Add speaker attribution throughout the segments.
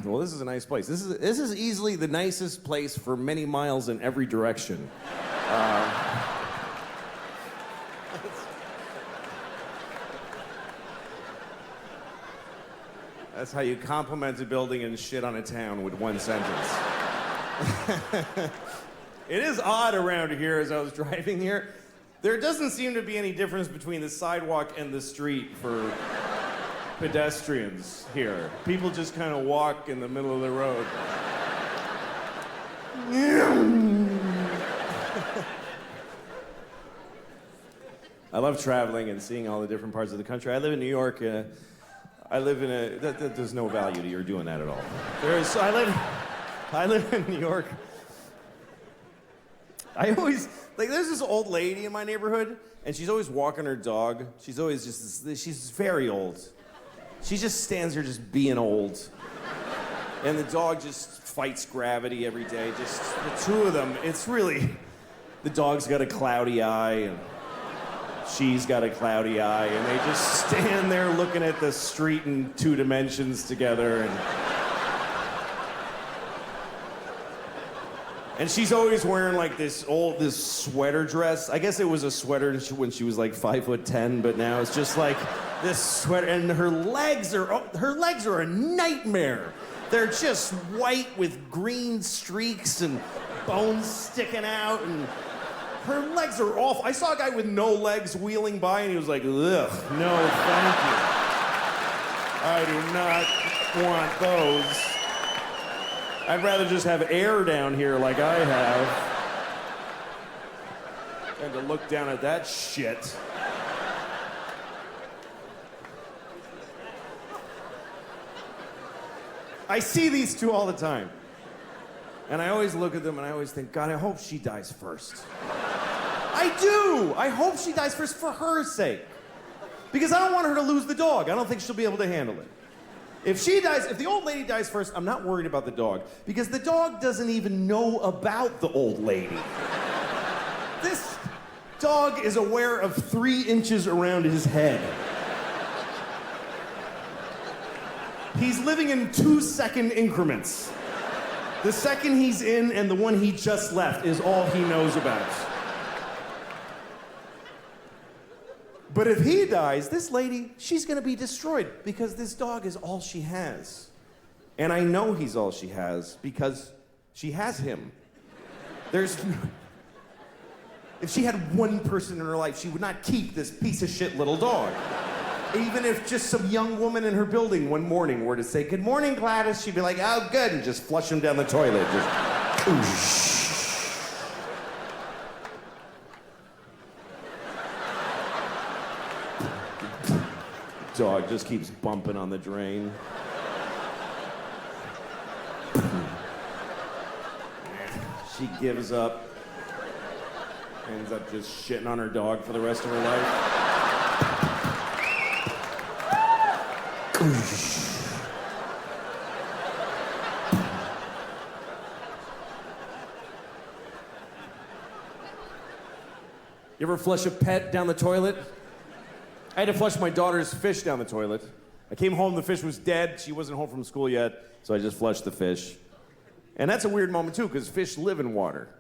Speaker 1: Well, this is a nice place. This is easily the nicest place for many miles in every direction. That's how you compliment a building and shit on a town with one sentence. It is odd around here as I was driving here. There doesn't seem to be any difference between the sidewalk and the street for pedestrians here. People just kind of walk in the middle of the road. I love traveling and seeing all the different parts of the country. I live in New York. There's no value to your doing that at all. I live in New York. There's this old lady in my neighborhood, and she's always walking her dog. She's very old. She just stands there just being old. And the dog just fights gravity every day. Just the two of them, it's really, the dog's got a cloudy eye, and she's got a cloudy eye, and they just stand there looking at the street in 2 dimensions together. And she's always wearing like this sweater dress. I guess it was a sweater when she was like 5'10", but now it's just like this sweater, and her legs are a nightmare. They're just white with green streaks and bones sticking out, and her legs are awful. I saw a guy with no legs wheeling by, and he was like, ugh, no, thank you. I do not want those. I'd rather just have air down here like I have than to look down at that shit. I see these two all the time. And I always look at them and I always think, God, I hope she dies first. I do! I hope she dies first for her sake. Because I don't want her to lose the dog. I don't think she'll be able to handle it. If the old lady dies first, I'm not worried about the dog. Because the dog doesn't even know about the old lady. This dog is aware of 3 inches around his head. He's living in 2-second increments. The second he's in and the one he just left is all he knows about. But if he dies, this lady, she's gonna be destroyed because this dog is all she has. And I know he's all she has because she has him. If she had one person in her life, she would not keep this piece of shit little dog. Even if just some young woman in her building one morning were to say, "Good morning, Gladys," she'd be like, "Oh, good," and just flush him down the toilet. Dog just keeps bumping on the drain. She gives up. Ends up just shitting on her dog for the rest of her life. You ever flush a pet down the toilet? I had to flush my daughter's fish down the toilet. I came home, the fish was dead. She wasn't home from school yet, so I just flushed the fish. And that's a weird moment too, because fish live in water.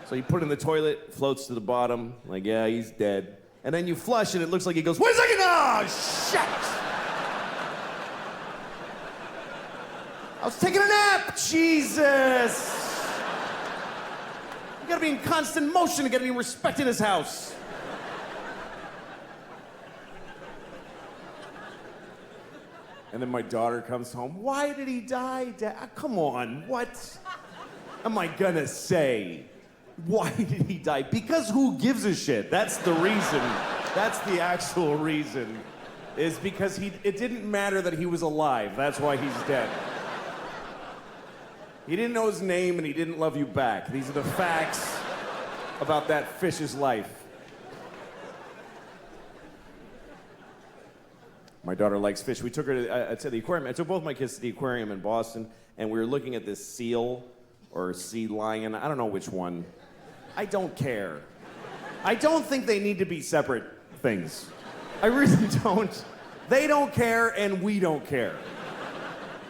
Speaker 1: So you put it in the toilet, floats to the bottom, like, yeah, he's dead. And then you flush and it looks like he goes, "Wait a second, oh, shit! I was taking a nap, Jesus! You gotta be in constant motion, you gotta be respecting his house." And then my daughter comes home, "Why did he die, Dad?" Come on, what am I gonna say? Why did he die? Because who gives a shit? That's the reason. That's the actual reason. Is because it didn't matter that he was alive. That's why he's dead. He didn't know his name and he didn't love you back. These are the facts about that fish's life. My daughter likes fish. We took her to the aquarium. I took both my kids to the aquarium in Boston, and we were looking at this seal or sea lion. I don't know which one. I don't care. I don't think they need to be separate things. I really don't. They don't care, and we don't care.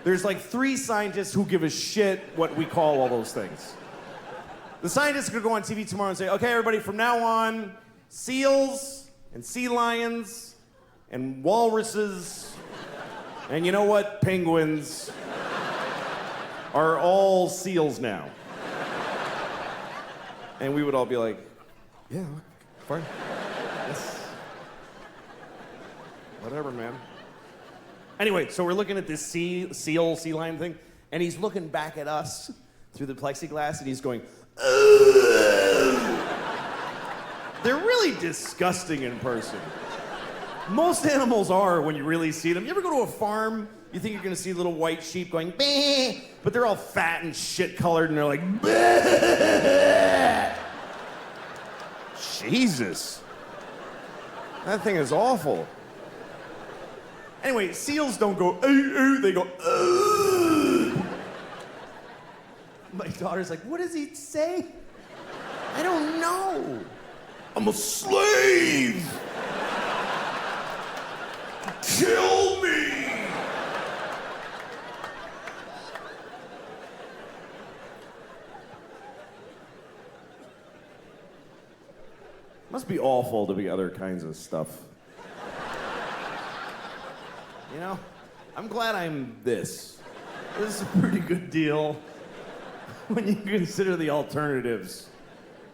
Speaker 1: There's like 3 scientists who give a shit what we call all those things. The scientists are gonna go on TV tomorrow and say, okay, everybody, from now on, seals and sea lions and walruses and you know what, penguins are all seals now. And we would all be like, yeah, fine. Yes. Whatever, man. Anyway, so we're looking at this sea lion thing, and he's looking back at us through the plexiglass, and he's going, ugh. They're really disgusting in person. Most animals are when you really see them. You ever go to a farm, you think you're gonna see little white sheep going, bah, but they're all fat and shit-colored, and they're like, bah. Jesus. That thing is awful. Anyway, seals don't go, they go, ugh. My daughter's like, what does he say? I don't know. I'm a slave. Kill me. Must be awful to be other kinds of stuff. You know, I'm glad I'm this. This is a pretty good deal when you consider the alternatives.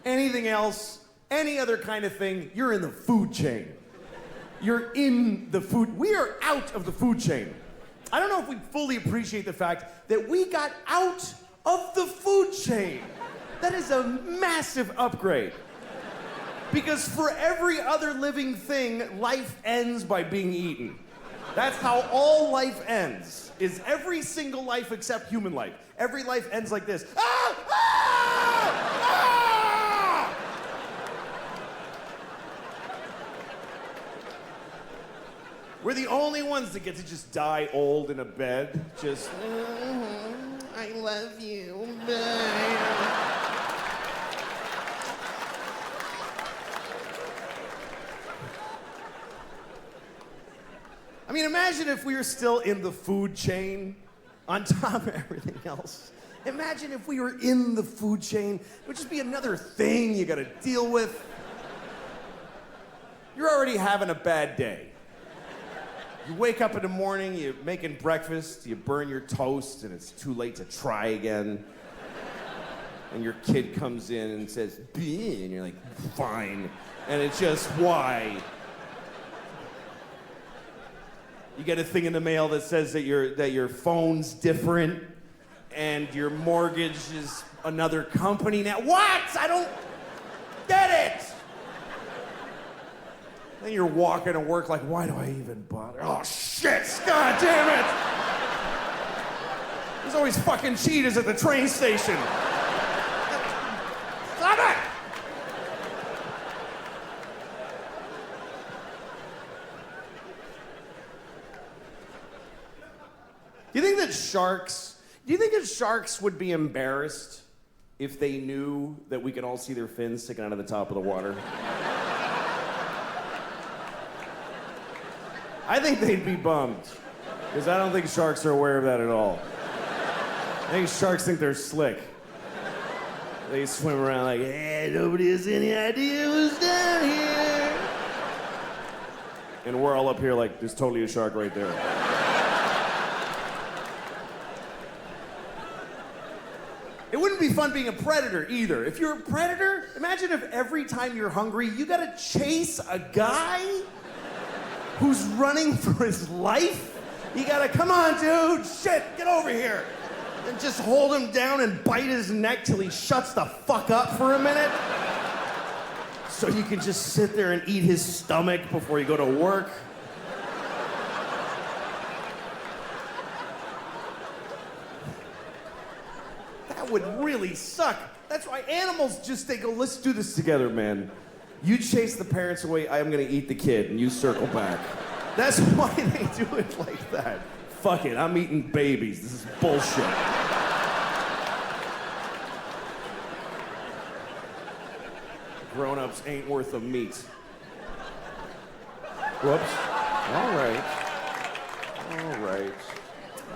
Speaker 1: Anything else, any other kind of thing, you're in the food chain. You're in the food. We are out of the food chain. I don't know if we fully appreciate the fact that we got out of the food chain. That is a massive upgrade. Because for every other living thing, life ends by being eaten. That's how all life ends, is every single life except human life. Every life ends like this. Ah! Ah! Ah! We're the only ones that get to just die old in a bed. Just, I love you. Bye. I mean, imagine if we were still in the food chain on top of everything else. Imagine if we were in the food chain. It would just be another thing you gotta deal with. You're already having a bad day. You wake up in the morning, you're making breakfast, you burn your toast, and it's too late to try again. And your kid comes in and says, "Bleh," and you're like, fine. And it's just, why? You get a thing in the mail that says that your phone's different and your mortgage is another company now. What? I don't get it. Then you're walking to work like, why do I even bother? Oh, shit, God damn it. There's always fucking cheetahs at the train station. Stop it. Do you think that sharks would be embarrassed if they knew that we could all see their fins sticking out of the top of the water? I think they'd be bummed, because I don't think sharks are aware of that at all. I think sharks think they're slick. They swim around like, hey, nobody has any idea who's down here. And we're all up here like, there's totally a shark right there. It wouldn't be fun being a predator either. If you're a predator, imagine if every time you're hungry, you gotta chase a guy who's running for his life. You gotta, come on, dude, shit, get over here. And just hold him down and bite his neck till he shuts the fuck up for a minute. So you can just sit there and eat his stomach before you go to work. That would really suck. That's why animals just, they go, let's do this together, man. You chase the parents away, I'm gonna eat the kid, and you circle back. That's why they do it like that. Fuck it, I'm eating babies. This is bullshit. Grown-ups ain't worth the meat. Whoops. All right.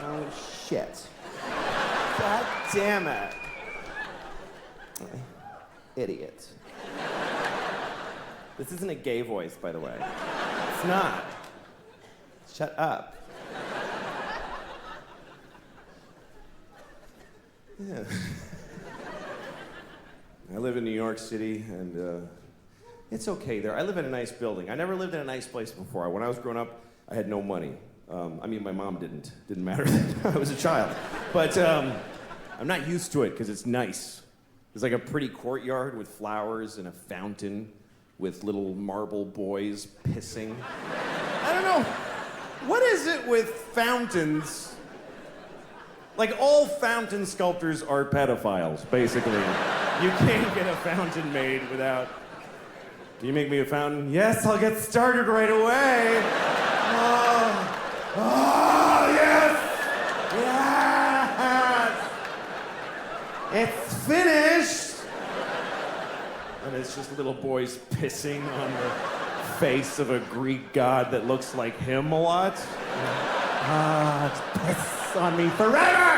Speaker 1: Oh, shit. God damn it. Idiot. This isn't a gay voice, by the way. It's not. Shut up. Yeah. I live in New York City, and it's okay there. I live in a nice building. I never lived in a nice place before. When I was growing up, I had no money. I mean, my mom didn't. Didn't matter. I was a child. But I'm not used to it because it's nice. There's like a pretty courtyard with flowers and a fountain with little marble boys pissing. I don't know. What is it with fountains? Like, all fountain sculptors are pedophiles, basically. You can't get a fountain made without... Can you make me a fountain? Yes, I'll get started right away. Oh, yes! Yes! It's finished! And it's just little boys pissing on the face of a Greek god that looks like him a lot. Piss on me forever!